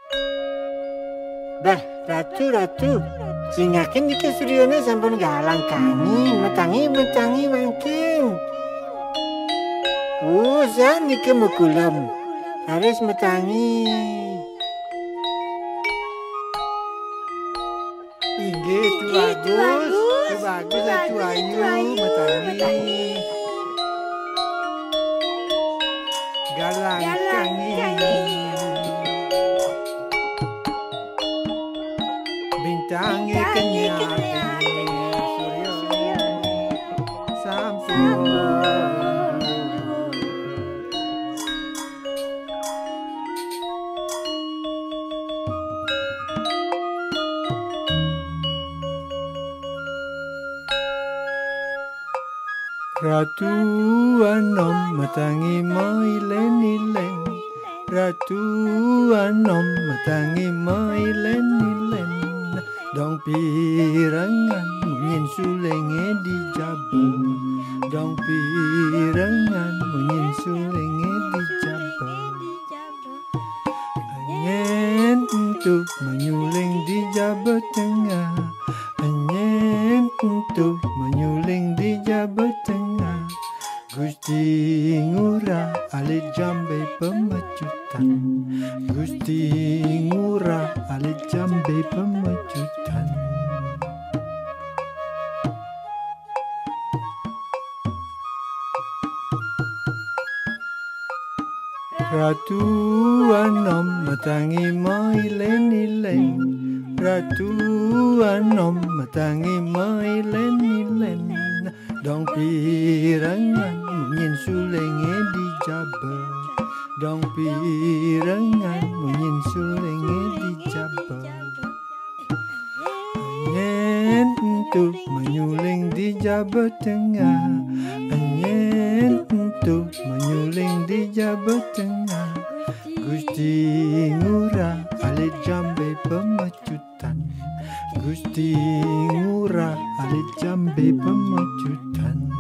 Bah, ratu, singaken iki suryana sampun galang kani, metangi mangken. Usan niki mukulem, harus metangi. Inggih, itu bagus, itu ayu, metangi. Galang kani. Bintangi kenyang surya sampun. Ratu anom metangi mailen-ilen, Ratu anom metangi mailen-ilen. Dong pirangan munyin sulenge dijabel, Dong pirangan munyin sulenge dijabel. Anyen untuk menyuling di Jawa Tengah, Anyen untuk menyuling di Jawa Tengah. Gusti ngurah alit jambe pemecutan, Gusti ngurah alit jambe pemecutan. Ratu anom metangi mailen-ilen, Ratu anom metangi mailen-ilen. Dong pirangan munyin sulenge dijabel, Dong pirangan munyin sulenge dijabel. Anyen untuk menyuling di Jawa Tengah, Anyen untuk menyuling di Jawa Tengah. Gusti ngurah alit jambe pemecutan, Gusti ngurah alit jambe pemecutan.